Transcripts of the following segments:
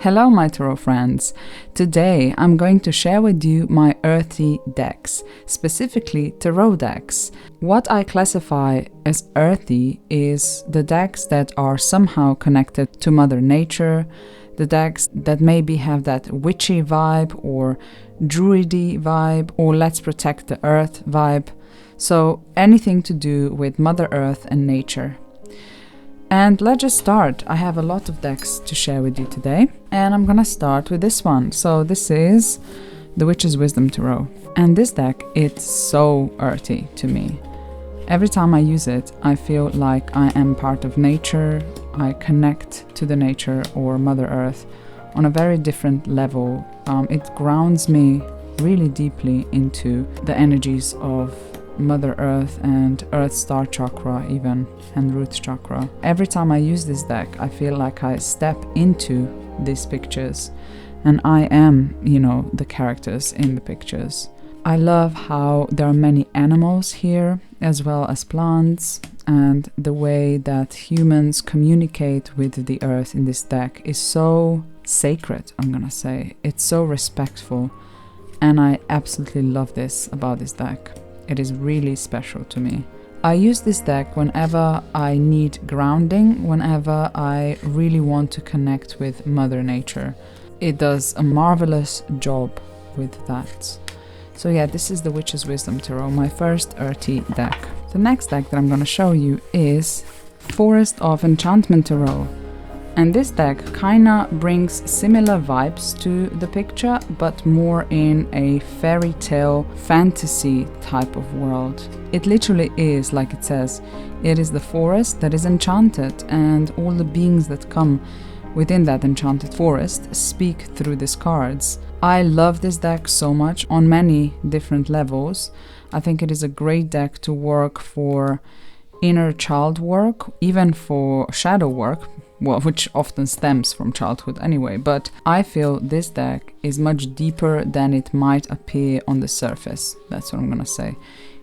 Hello my tarot friends! Today I'm going to share with you my earthy decks, specifically tarot decks. What I classify as earthy is the decks that are somehow connected to Mother Nature, the decks that maybe have that Whichy vibe or druidy vibe or let's protect the earth vibe. So anything to do with Mother Earth and nature. And let's just start. I have a lot of decks to share with you today, and I'm gonna start with this one. So this is the Witch's Wisdom Tarot, and this deck, it's so earthy to me. Every time I use it, I feel like I am part of nature. I connect to the nature or Mother Earth on a very different level. It grounds me really deeply into the energies of Mother Earth and Earth Star Chakra even, and Root Chakra. Every time I use this deck, I feel like I step into these pictures and I am, the characters in the pictures. I love how there are many animals here as well as plants, and the way that humans communicate with the earth in this deck is so sacred, I'm gonna say. It's so respectful, and I absolutely love this about this deck. It is really special to me. I use this deck whenever I need grounding, whenever I really want to connect with Mother Nature. It does a marvelous job with that. So yeah, this is the Witch's Wisdom Tarot, my first earthy deck. The next deck that I'm going to show you is Forest of Enchantment Tarot. And this deck kinda brings similar vibes to the picture, but more in a fairy tale fantasy type of world. It literally is, like it says, it is the forest that is enchanted, and all the beings that come within that enchanted forest speak through these cards. I love this deck so much on many different levels. I think it is a great deck to work for inner child work, even for shadow work, well, which often stems from childhood anyway, but I feel this deck is much deeper than it might appear on the surface. That's what I'm gonna say.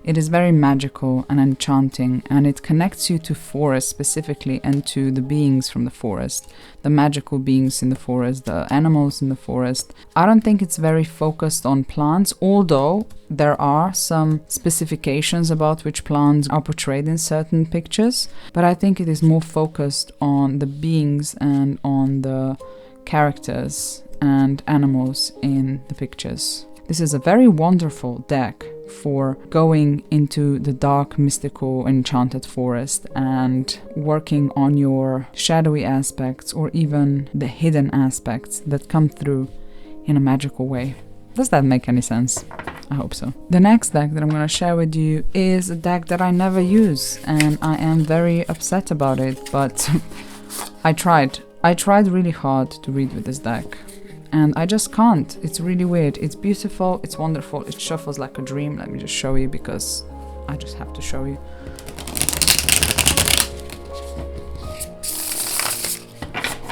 It is very magical and enchanting, and it connects you to forest specifically and to the beings from the forest, the magical beings in the forest, the animals in the forest. I don't think it's very focused on plants, although there are some specifications about which plants are portrayed in certain pictures, but I think it is more focused on the beings and on the characters and animals in the pictures. This is a very wonderful deck for going into the dark, mystical, enchanted forest and working on your shadowy aspects or even the hidden aspects that come through in a magical way. Does that make any sense? I hope so. The next deck that I'm going to share with you is a deck that I never use, and I am very upset about it, but I tried really hard to read with this deck. And I just can't. It's really weird. It's beautiful, it's wonderful, it shuffles like a dream. Let me just show you, because I just have to show you.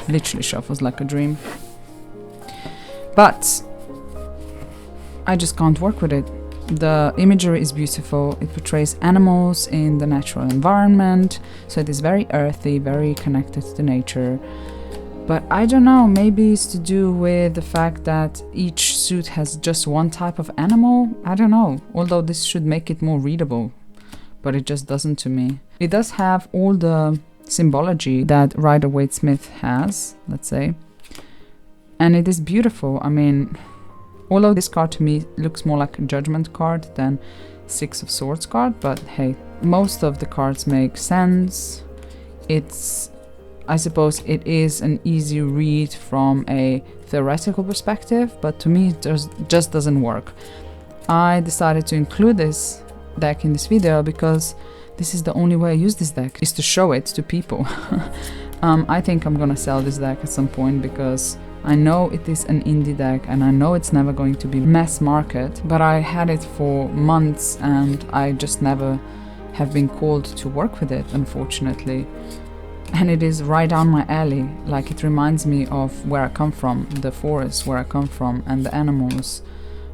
Literally shuffles like a dream. But I just can't work with it. The imagery is beautiful. It portrays animals in the natural environment, so it is very earthy, very connected to nature. But I don't know, maybe it's to do with the fact that each suit has just one type of animal. I don't know, although this should make it more readable, but it just doesn't to me. It does have all the symbology that Rider-Waite-Smith has, let's say, and it is beautiful. I mean, although this card to me looks more like a Judgment card than Six of Swords card, but hey, most of the cards make sense. I suppose it is an easy read from a theoretical perspective, but to me it just doesn't work. I decided to include this deck in this video because this is the only way I use this deck, is to show it to people. I think I'm gonna sell this deck at some point, because I know it is an indie deck and I know it's never going to be mass market, but I had it for months and I just never have been called to work with it, unfortunately. And it is right down my alley. Like, it reminds me of where I come from, the forest where I come from, and the animals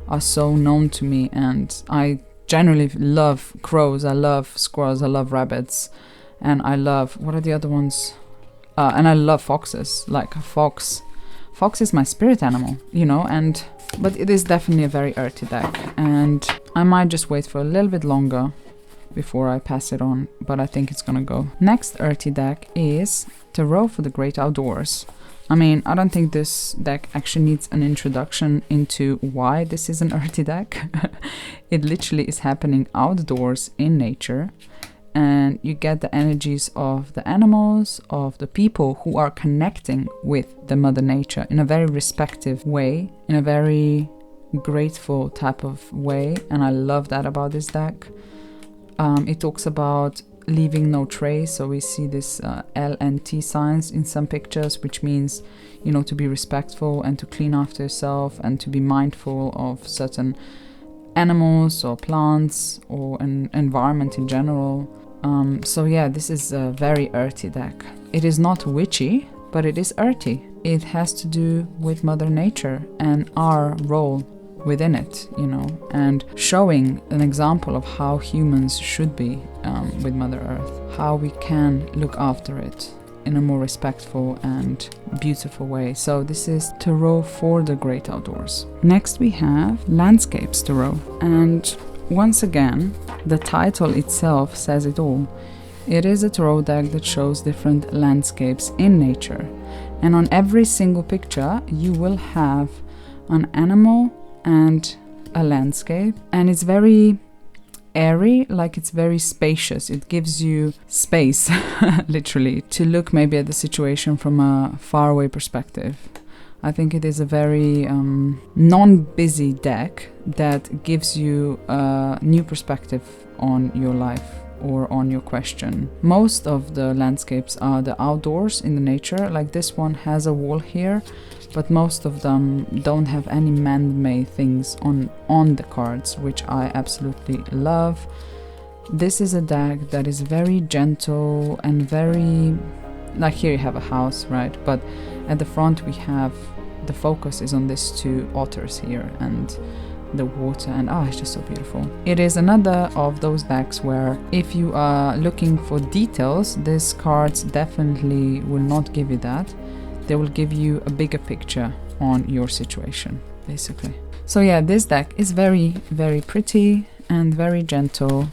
are so known to me, and I generally love crows, I love squirrels, I love rabbits, and I love, what are the other ones? And I love foxes. Like, a fox fox is my spirit animal, you know, but it is definitely a very earthy deck, and I might just wait for a little bit longer before I pass it on, but I think it's gonna go. Next earthy deck is Tarot for the Great Outdoors. I mean, I don't think this deck actually needs an introduction into why this is an earthy deck. It literally is happening outdoors in nature, and you get the energies of the animals, of the people who are connecting with the Mother Nature in a very respectful way, in a very grateful type of way, and I love that about this deck. It talks about leaving no trace, so we see this L and T signs in some pictures, which means, you know, to be respectful and to clean after yourself and to be mindful of certain animals or plants or an environment in general. So yeah, this is a very earthy deck. It is not witchy, but it is earthy. It has to do with Mother Nature and our role within it, you know, and showing an example of how humans should be with Mother Earth, how we can look after it in a more respectful and beautiful way. So this is Tarot for the Great Outdoors. Next we have Landscapes Tarot, and once again, the title itself says it all. It is a tarot deck that shows different landscapes in nature, and on every single picture you will have an animal and a landscape, and it's very airy, like it's very spacious. It gives you space literally to look maybe at the situation from a faraway perspective. I think it is a very non-busy deck that gives you a new perspective on your life or on your question. Most of the landscapes are the outdoors in the nature, like this one has a wall here, but most of them don't have any man-made things on the cards, which I absolutely love. This is a deck that is very gentle and very, like here you have a house, right? But at the front we have, the focus is on these two otters here and the water, and it's just so beautiful. It is another of those decks where if you are looking for details, these cards definitely will not give you that. They will give you a bigger picture on your situation, basically. So yeah, this deck is very, very pretty and very gentle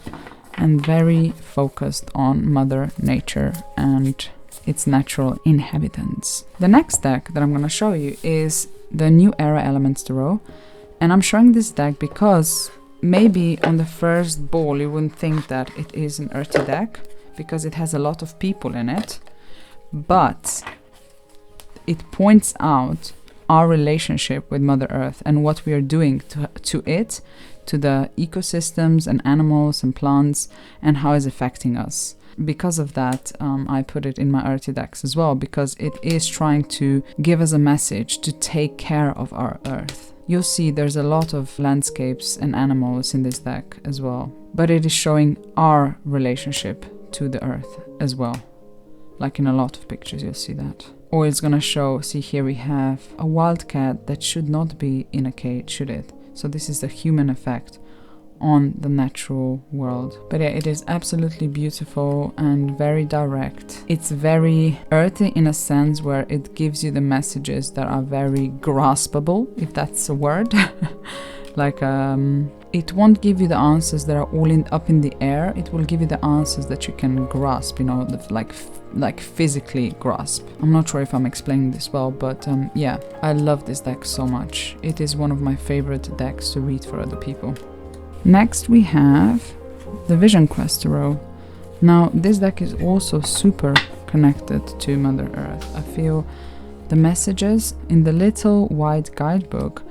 and very focused on Mother Nature and its natural inhabitants. The next deck that I'm going to show you is the New Era Elements Tarot, and I'm showing this deck because maybe on the first ball you wouldn't think that it is an earthy deck because it has a lot of people in it, but it points out our relationship with Mother Earth and what we are doing to it, to the ecosystems and animals and plants, and how it's affecting us. Because of that, I put it in my earthy decks as well, because it is trying to give us a message to take care of our earth. You'll see there's a lot of landscapes and animals in this deck as well, but it is showing our relationship to the earth as well. Like in a lot of pictures you'll see that. Or it's gonna show, see here we have a wild cat that should not be in a cage, should it? So this is the human effect on the natural world. But yeah, it is absolutely beautiful and very direct. It's very earthy in a sense where it gives you the messages that are very graspable, if that's a word. Like it won't give you the answers that are all up in the air. It will give you the answers that you can grasp, you know, like physically grasp. I'm not sure if I'm explaining this well, but yeah, I love this deck so much. It is one of my favorite decks to read for other people. Next we have the Vision Quest Tarot. Now this deck is also super connected to Mother Earth. I feel the messages in the little white guidebook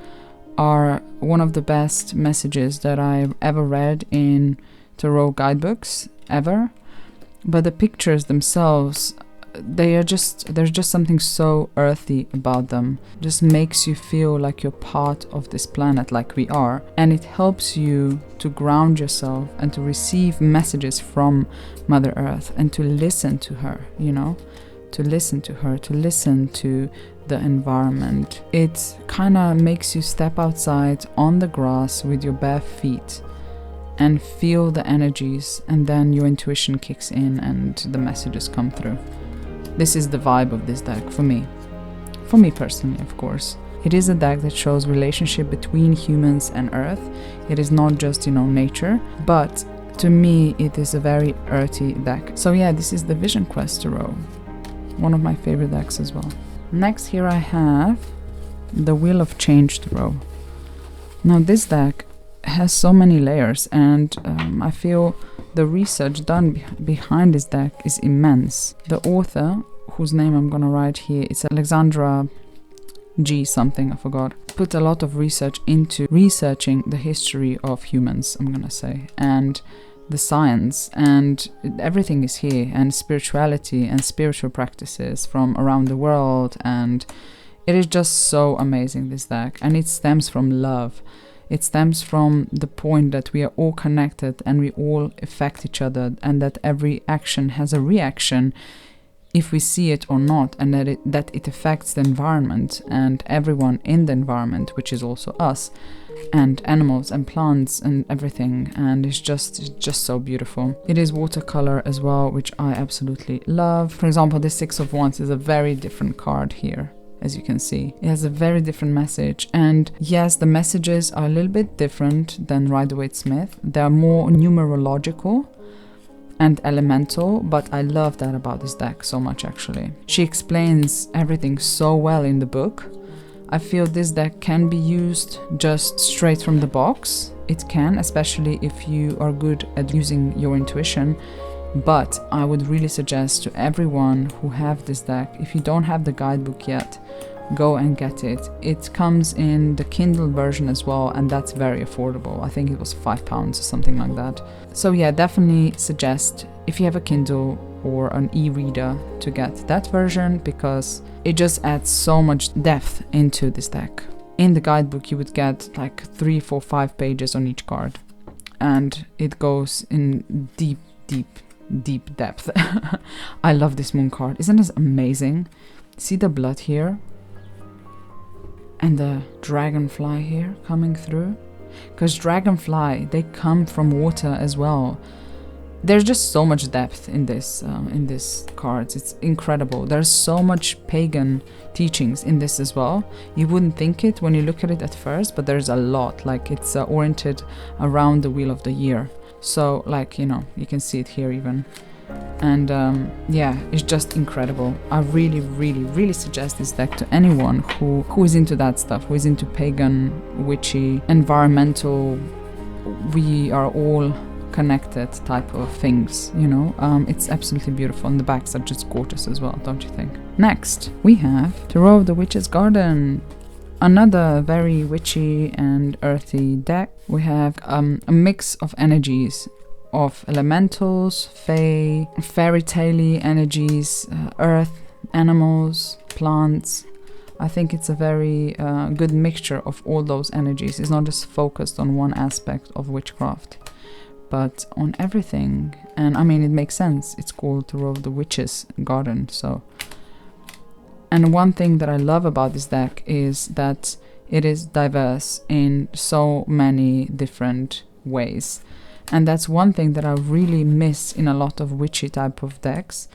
are one of the best messages that I've ever read in tarot guidebooks ever. But the pictures themselves, there's just something so earthy about them. Just makes you feel like you're part of this planet, like we are, and it helps you to ground yourself and to receive messages from Mother Earth and to listen to her, you know, to listen to her, to listen to the environment. It kind of makes you step outside on the grass with your bare feet and feel the energies, and then your intuition kicks in and the messages come through. This is the vibe of this deck for me. for me personally, of course. It is a deck that shows relationship between humans and earth. It is not just, nature, but to me it is a very earthy deck. So yeah, this is the Vision Quest Tarot, one of my favorite decks as well. Next here I have the Wheel of Change Tarot. Now this deck has so many layers, and I feel the research done behind this deck is immense. The author, whose name I'm gonna write here, it's Alexandra G something, I forgot, put a lot of research into researching the history of humans, I'm gonna say, and the science, and everything is here, and spirituality and spiritual practices from around the world, and it is just so amazing, this deck. And it stems from love. It stems from the point that we are all connected and we all affect each other, and that every action has a reaction if we see it or not, and that it affects the environment and everyone in the environment, which is also us, and animals and plants and everything, and it's just so beautiful. It is watercolor as well, which I absolutely love. For example, this Six of Wands is a very different card here. As you can see, it has a very different message, and yes, the messages are a little bit different than Rider-Waite-Smith. They're more numerological and elemental, but I love that about this deck so much, actually. She explains everything so well in the book. I feel this deck can be used just straight from the box. It can, especially if you are good at using your intuition. But I would really suggest to everyone who have this deck, if you don't have the guidebook yet, go and get it. It comes in the Kindle version as well, and that's very affordable. I think it was £5 or something like that. So yeah, definitely suggest, if you have a Kindle or an e-reader, to get that version, because it just adds so much depth into this deck. In the guidebook you would get like 3, 4, 5 pages on each card, and it goes in deep depth. I love this moon card. Isn't this amazing? See the blood here? And the dragonfly here coming through? Because dragonfly, they come from water as well. There's just so much depth in this cards. It's incredible. There's so much pagan teachings in this as well. You wouldn't think it when you look at it at first, but there's a lot. Like, it's oriented around the Wheel of the Year. So, like, you can see it here even. And yeah, it's just incredible. I really suggest this deck to anyone who is into that stuff, who is into pagan, witchy, environmental, we are all connected type of things, It's absolutely beautiful, and the backs are just gorgeous as well, don't you think? Next, we have Tarot of the Witch's Garden. Another very witchy and earthy deck. We have a mix of energies, of elementals, fae, fairy tale-y energies, earth, animals, plants. I think it's a very good mixture of all those energies. It's not just focused on one aspect of witchcraft, but on everything. And I mean, it makes sense. It's called Tarot of the Witch's Garden, so. And one thing that I love about this deck is that it is diverse in so many different ways. And that's one thing that I really miss in a lot of witchy type of decks.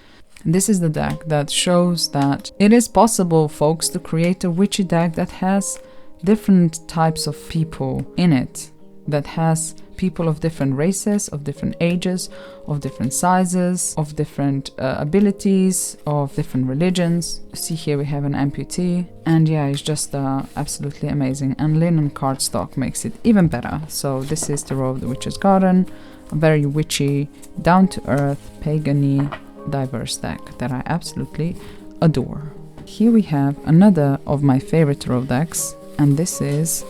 This is the deck that shows that it is possible, folks, to create a witchy deck that has different types of people in it, that has people of different races, of different ages, of different sizes, of different abilities, of different religions. See, here we have an amputee, and yeah, it's just absolutely amazing. And linen cardstock makes it even better. So this is Tarot of the Witch's Garden, a very witchy, down-to-earth, pagan-y, diverse deck that I absolutely adore. Here we have another of my favorite tarot decks, and this is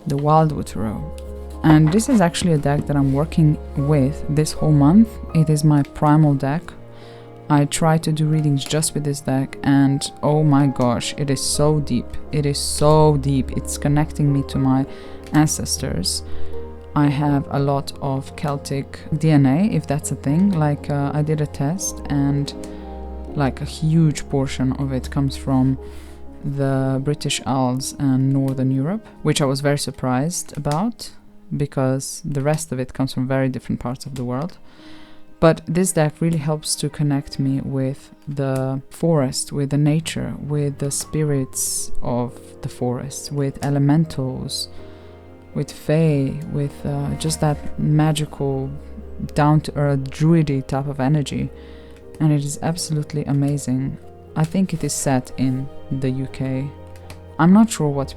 the Wildwood Tarot. And this is actually a deck that I'm working with this whole month. It is my primal deck. I try to do readings just with this deck, and oh my gosh, it is so deep. It is so deep. It's connecting me to my ancestors. I have a lot of Celtic DNA, if that's a thing. Like, I did a test, and like a huge portion of it comes from the British Isles and Northern Europe, which I was very surprised about, because the rest of it comes from very different parts of the world. But this deck really helps to connect me with the forest, with the nature, with the spirits of the forest, with elementals, with fae, with just that magical, down-to-earth, druidy type of energy. And it is absolutely amazing. I think it is set in the UK. I'm not sure what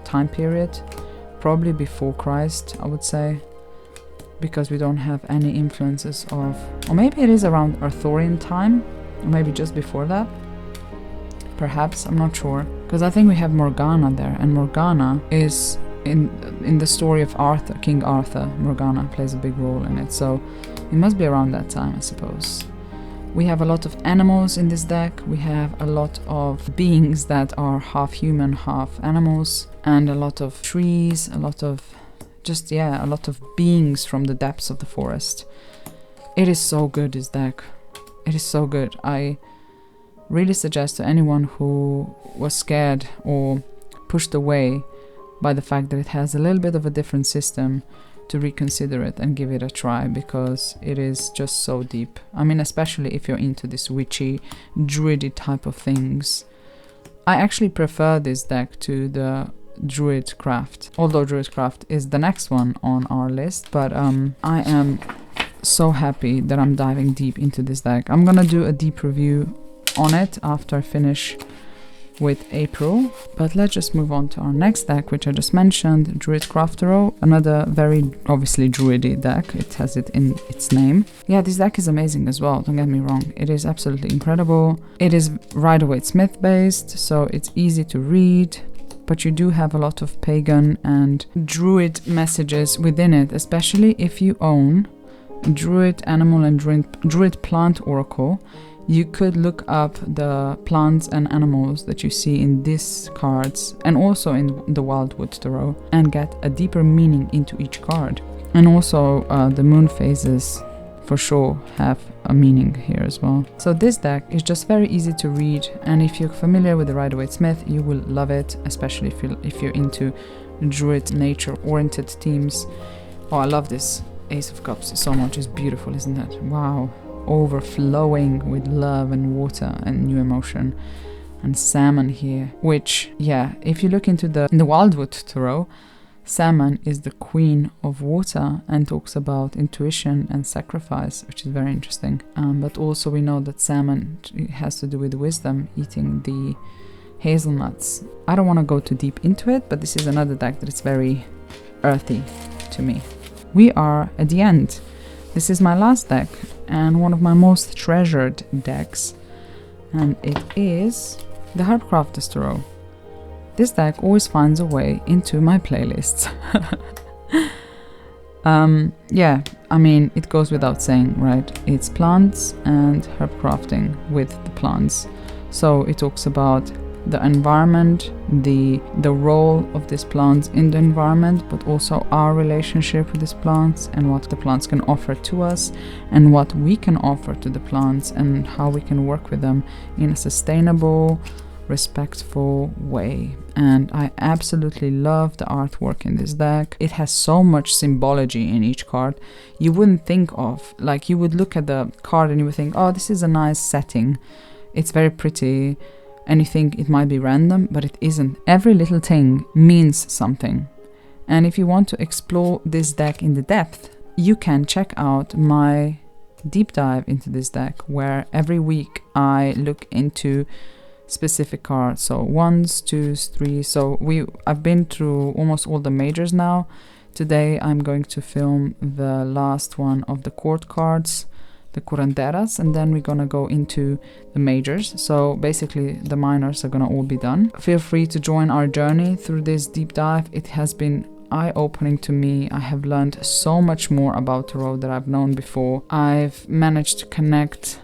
time period, probably before Christ, I would say, because we don't have any influences of, or maybe it is around Arthurian time, or maybe just before that. Perhaps, I'm not sure, because I think we have Morgana there, and Morgana is in the story of Arthur, King Arthur. Morgana plays a big role in it, so it must be around that time, I suppose. We have a lot of animals in this deck. We have a lot of beings that are half human, half animals, and a lot of trees, a lot of a lot of beings from the depths of the forest. It is so good, this deck. It is so good. I really suggest to anyone who was scared or pushed away by the fact that it has a little bit of a different system to reconsider it and give it a try, because it is just so deep. I mean, especially if you're into this witchy, druidy type of things. I actually prefer this deck to the Druid Craft, although Druid Craft is the next one on our list, but I am so happy that I'm diving deep into this deck. I'm gonna do a deep review on it after I finish with April, but let's just move on to our next deck, which I just mentioned, Druid Craft Tarot, another very obviously druidy deck. It has it in its name. Yeah, this deck is amazing as well, don't get me wrong. It is absolutely incredible. It is Rider-Waite-Smith based, so it's easy to read, but you do have a lot of pagan and druid messages within it, especially if you own Druid Animal and Druid Plant Oracle. You could look up the plants and animals that you see in these cards and also in the Wildwood Tarot and get a deeper meaning into each card. And also the moon phases for sure have a meaning here as well. So this deck is just very easy to read, and if you're familiar with the Rider-Waite-Smith, you will love it, especially if you're into druid nature oriented themes. Oh, I love this Ace of Cups so much. It's beautiful, isn't it? Wow, overflowing with love and water and new emotion. And salmon here, which, yeah, if you look into in the Wildwood Tarot, salmon is the queen of water and talks about intuition and sacrifice, which is very interesting. But also we know that salmon has to do with wisdom, eating the hazelnuts. I don't want to go too deep into it, but this is another deck that is very earthy to me. We are at the end. This is my last deck and one of my most treasured decks, and it is the Herbcrafters Tarot. This deck always finds a way into my playlists. Yeah, I mean, it goes without saying, right? It's plants and herb crafting with the plants. So it talks about the environment, the role of these plants in the environment, but also our relationship with these plants and what the plants can offer to us and what we can offer to the plants and how we can work with them in a sustainable, respectful way. And I absolutely love the artwork in this deck. It has so much symbology in each card. You wouldn't think of, like, you would look at the card and you would think, oh, this is a nice setting, it's very pretty, and you think it might be random, but it isn't. Every little thing means something. And if you want to explore this deck in the depth, you can check out my deep dive into this deck, where every week I look into specific cards. So 1s, 2s, 3s. So I've been through almost all the majors now. Today I'm going to film the last one of the court cards, the curanderas, and then we're gonna go into the majors. So basically the minors are gonna all be done. Feel free to join our journey through this deep dive. It has been eye-opening to me. I have learned so much more about tarot that I've known before. I've managed to connect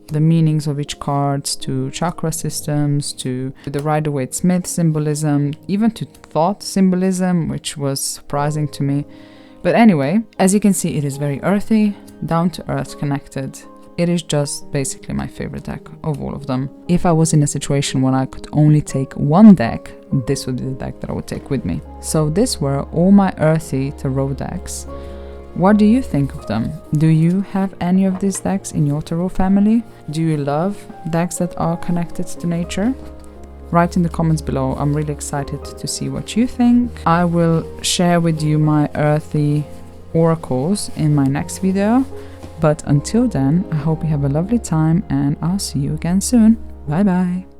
the meanings of each card to chakra systems, to the Rider-Waite-Smith symbolism, even to thought symbolism, which was surprising to me. But anyway, as you can see, it is very earthy, down-to-earth, connected. It is just basically my favorite deck of all of them. If I was in a situation where I could only take one deck, this would be the deck that I would take with me. So these were all my earthy tarot decks. What do you think of them? Do you have any of these decks in your tarot family? Do you love decks that are connected to nature? Write in the comments below. I'm really excited to see what you think. I will share with you my earthy oracles in my next video. But until then, I hope you have a lovely time and I'll see you again soon. Bye bye.